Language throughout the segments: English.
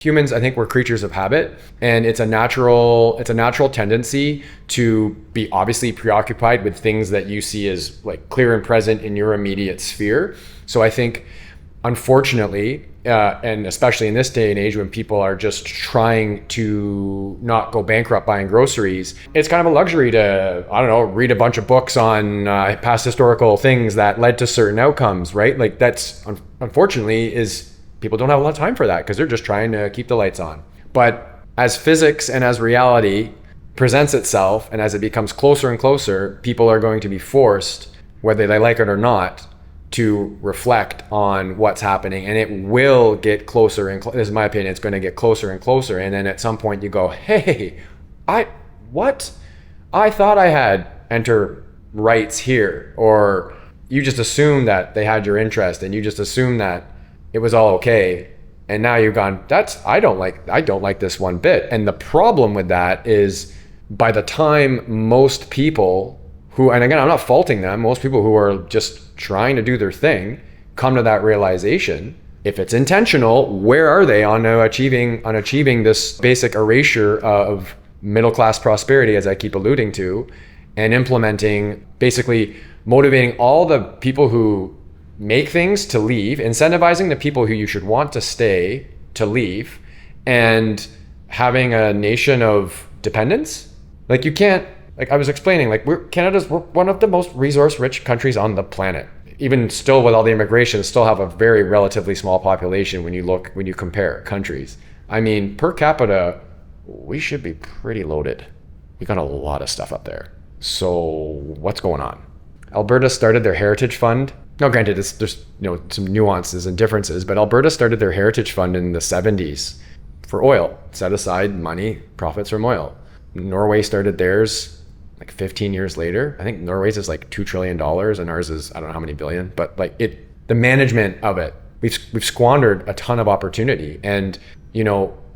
Humans, I think we're creatures of habit, and it's a natural tendency to be obviously preoccupied with things that you see as like clear and present in your immediate sphere. So I think, unfortunately, and especially in this day and age when people are just trying to not go bankrupt buying groceries, it's kind of a luxury to, I don't know, read a bunch of books on past historical things that led to certain outcomes, right? Like that's, unfortunately, is people don't have a lot of time for that because they're just trying to keep the lights on. But as physics and as reality presents itself, and as it becomes closer and closer, people are going to be forced, whether they like it or not, to reflect on what's happening. And it will get closer and closer. This is my opinion. It's going to get closer and closer. And then at some point you go, hey, I thought I had enter rights here. Or you just assume that they had your interest and you just assume that it was all okay, and now you've gone, I don't like this one bit. And the problem with that is, by the time most people who, and again, I'm not faulting them, most people who are just trying to do their thing come to that realization, if it's intentional, where are they on achieving this basic erasure of middle class prosperity, as I keep alluding to, and implementing, basically motivating all the people who make things to leave, incentivizing the people who you should want to stay to leave, and having a nation of dependence. Like you can't, like I was explaining, like we're one of the most resource rich countries on the planet. Even still with all the immigration, still have a very relatively small population when you compare countries. I mean, per capita, we should be pretty loaded. We got a lot of stuff up there. So what's going on? Alberta started their heritage fund. Now, granted, there's some nuances and differences, but Alberta started their heritage fund in the 70s for oil, set aside money, profits from oil. Norway started theirs like 15 years later. I think Norway's is like $2 trillion and ours is, I don't know how many billion, but like the management of it, we've squandered a ton of opportunity. And,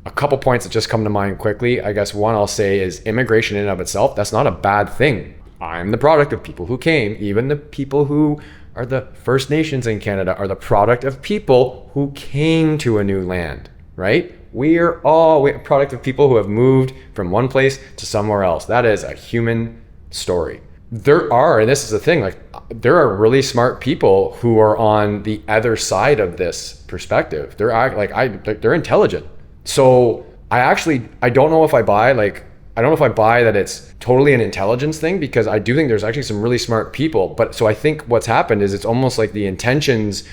a couple points that just come to mind quickly, I guess one I'll say is immigration in and of itself, that's not a bad thing. I'm the product of people who came. Even the people who are the First Nations in Canada are the product of people who came to a new land, right? We're a product of people who have moved from one place to somewhere else. That is a human story. There are, and this is the thing, like there are really smart people who are on the other side of this perspective. They're intelligent. So I don't know if I buy that it's totally an intelligence thing, because I do think there's actually some really smart people. But so I think what's happened is it's almost like the intentions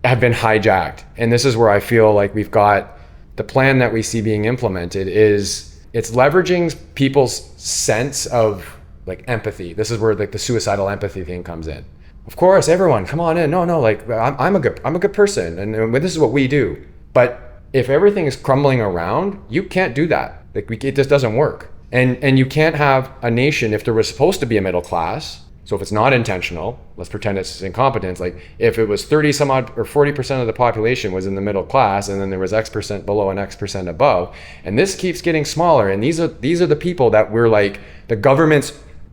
have been hijacked. And this is where I feel like we've got the plan that we see being implemented is it's leveraging people's sense of like empathy. This is where like the suicidal empathy thing comes in. Of course, everyone, come on in. No, like I'm a good person, and this is what we do. But if everything is crumbling around, you can't do that. It just doesn't work. And you can't have a nation, if there was supposed to be a middle class, so if it's not intentional, let's pretend it's incompetence, like if it was 30 some odd or 40% of the population was in the middle class, and then there was X percent below and X percent above, and this keeps getting smaller, and these are the people that we're like, the government's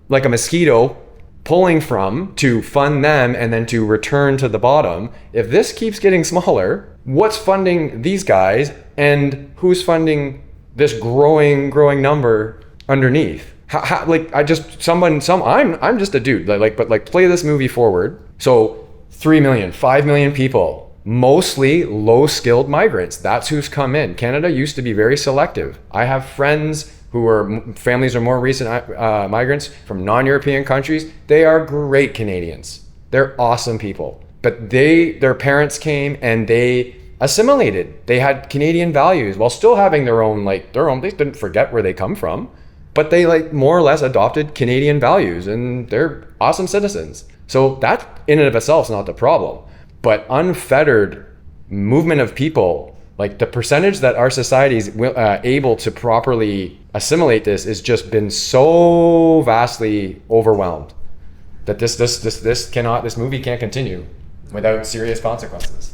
like a mosquito pulling from to fund them and then to return to the bottom. If this keeps getting smaller, what's funding these guys, and who's funding this growing number underneath? I'm just a dude. But play this movie forward. So 3 million, 5 million people, mostly low-skilled migrants. That's who's come in. Canada used to be very selective. I have friends families are more recent migrants from non-European countries. They are great Canadians. They're awesome people. But their parents came and they assimilated. They had Canadian values while still having their own, they didn't forget where they come from, but they more or less adopted Canadian values, and they're awesome citizens. So that in and of itself is not the problem. But unfettered movement of people, like the percentage that our society is able to properly assimilate this has just been so vastly overwhelmed that this movie can't continue without serious consequences.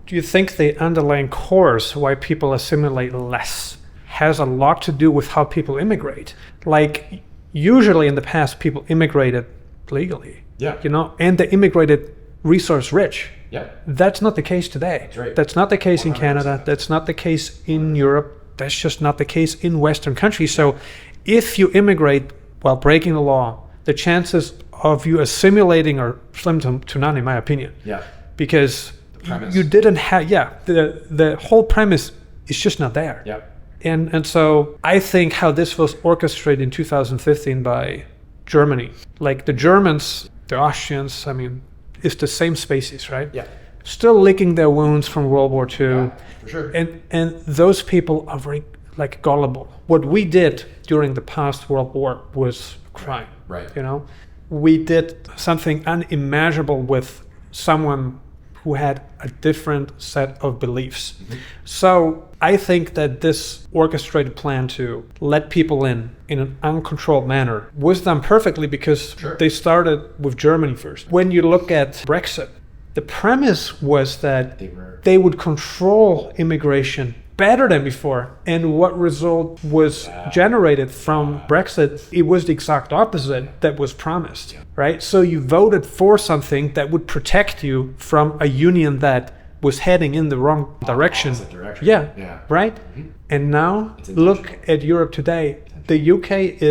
Do you think the underlying cause why people assimilate less has a lot to do with how people immigrate? Like usually in the past, people immigrated legally, and they immigrated resource rich. Yeah. That's not the case today. That's right. That's not the case in Canada. 100%. That's not the case in Europe. That's just not the case in Western countries. So if you immigrate while breaking the law, the chances of you assimilating are slim to none, in my opinion. Yeah. Because premise. you didn't have, the whole premise is just not there. Yeah. And so I think how this was orchestrated in 2015 by Germany, like the Germans, the Austrians, I mean, it's the same species, right? Yeah. Still licking their wounds from World War II. Yeah, for sure. And those people are very like gullible. What we did during the past World War was crime. Right. You know, we did something unimaginable with someone who had a different set of beliefs. Mm-hmm. So I think that this orchestrated plan to let people in an uncontrolled manner was done perfectly because Sure. they started with Germany first. When you look at Brexit, the premise was that they would control immigration better than before. And what result was generated from Brexit? It was the exact opposite that was promised, right? So you voted for something that would protect you from a union that was heading in the wrong direction. Opposite direction. Yeah, right? Mm-hmm. And now It's look at Europe today. The UK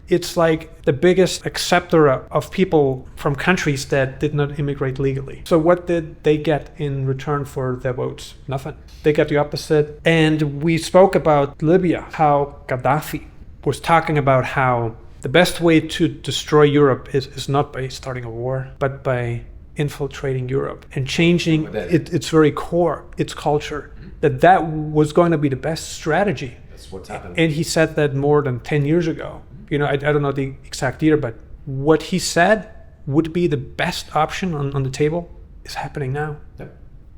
it's like the biggest acceptor of people from countries that did not immigrate legally. So what did they get in return for their votes? Nothing. They got the opposite. And we spoke about Libya, how Gaddafi was talking about how the best way to destroy Europe is not by starting a war, but by infiltrating Europe and changing its very core, its culture, that was going to be the best strategy. That's what's happened. And he said that more than 10 years ago. You know, I don't know the exact year, but what he said would be the best option on the table is happening now,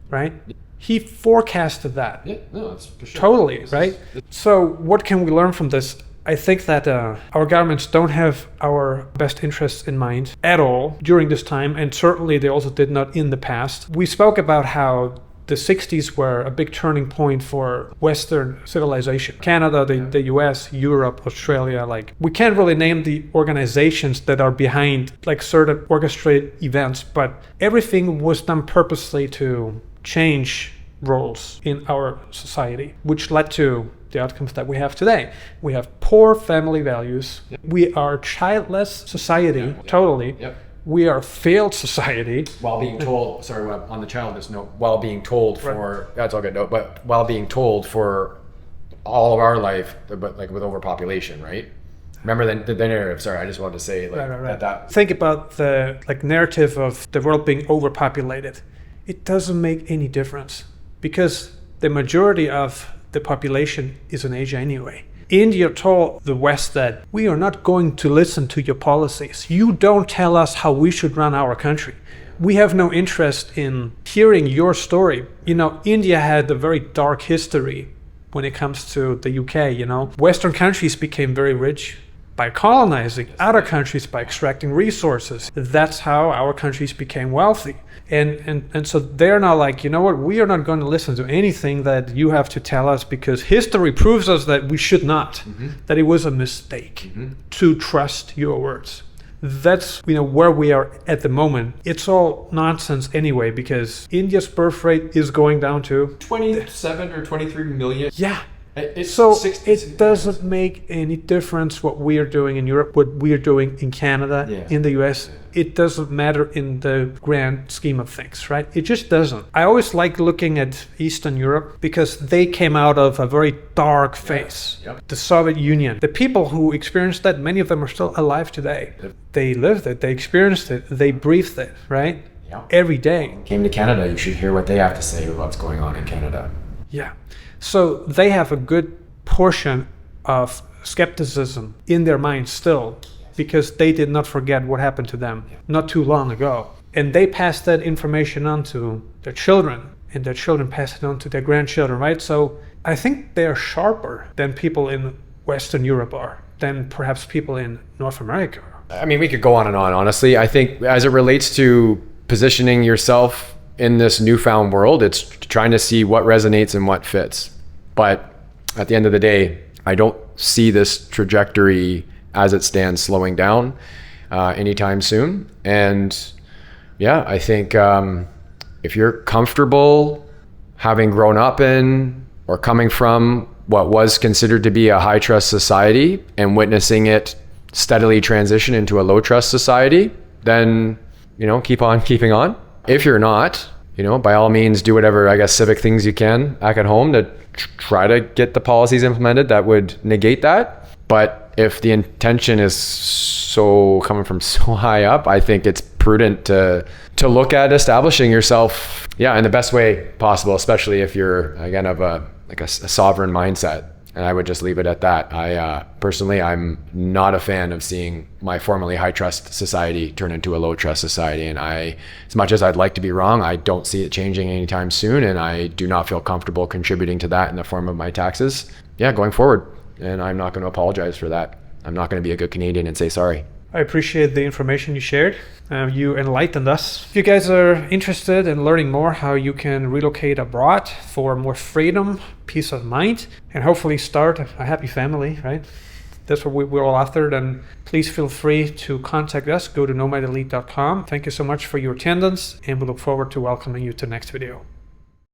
right? He forecasted that. Yeah, no, that's for sure. Totally, right? So what can we learn from this? I think that our governments don't have our best interests in mind at all during this time, and certainly they also did not in the past. We spoke about how the 60s were a big turning point for Western civilization. Canada, the US, Europe, Australia, like we can't really name the organizations that are behind like certain orchestrated events, but everything was done purposely to change roles in our society, which led to the outcomes that we have today. We have poor family values. Yep. We are childless society, totally. Yep. We are failed society. While being told, on the childless note, while being told for, that's all good, no, but while being told for all of our life, but like with overpopulation, right? Remember the narrative, sorry, I just wanted to say like that. Think about the like narrative of the world being overpopulated. It doesn't make any difference because the majority of the population is in Asia anyway. India told the West that we are not going to listen to your policies. You don't tell us how we should run our country. We have no interest in hearing your story. You know, India had a very dark history when it comes to the UK, you know. Western countries became very rich by colonizing other countries, by extracting resources. That's how our countries became wealthy. And so they're now like, you know what, we are not going to listen to anything that you have to tell us because history proves us that we should not, that it was a mistake to trust your words. That's, you know, where we are at the moment. It's all nonsense anyway because India's birth rate is going down to 27 or 23 million. Yeah. So it doesn't make any difference what we are doing in Europe, what we are doing in Canada, in the US. It doesn't matter in the grand scheme of things, right? It just doesn't. I always like looking at Eastern Europe because they came out of a very dark phase. The Soviet Union. The people who experienced that, many of them are still alive today. They lived it, they experienced it, they breathed it, right? Every day. Came to Canada, you should hear what they have to say about what's going on in Canada. Yeah. So they have a good portion of skepticism in their minds still because they did not forget what happened to them not too long ago. And they passed that information on to their children, and their children pass it on to their grandchildren, right? So I think they're sharper than people in Western Europe are, than perhaps people in North America. I mean, we could go on and on, honestly. I think as it relates to positioning yourself in this newfound world, it's trying to see what resonates and what fits. But at the end of the day, I don't see this trajectory as it stands slowing down anytime soon. And yeah, I think if you're comfortable having grown up in or coming from what was considered to be a high trust society and witnessing it steadily transition into a low trust society, then, keep on keeping on. If you're not, by all means, do whatever, I guess, civic things you can back at home to try to get the policies implemented that would negate that. But if the intention is coming from so high up, I think it's prudent to look at establishing yourself, in the best way possible, especially if you're, again, of a sovereign mindset. And I would just leave it at that. Personally, I'm not a fan of seeing my formerly high trust society turn into a low trust society. And as much as I'd like to be wrong, I don't see it changing anytime soon. And I do not feel comfortable contributing to that in the form of my taxes, going forward. And I'm not going to apologize for that. I'm not going to be a good Canadian and say sorry. I appreciate the information you shared. You enlightened us. If you guys are interested in learning more how you can relocate abroad for more freedom, peace of mind, and hopefully start a happy family, right? That's what we're all after. Then please feel free to contact us. Go to nomadelite.com. Thank you so much for your attendance, and we look forward to welcoming you to the next video.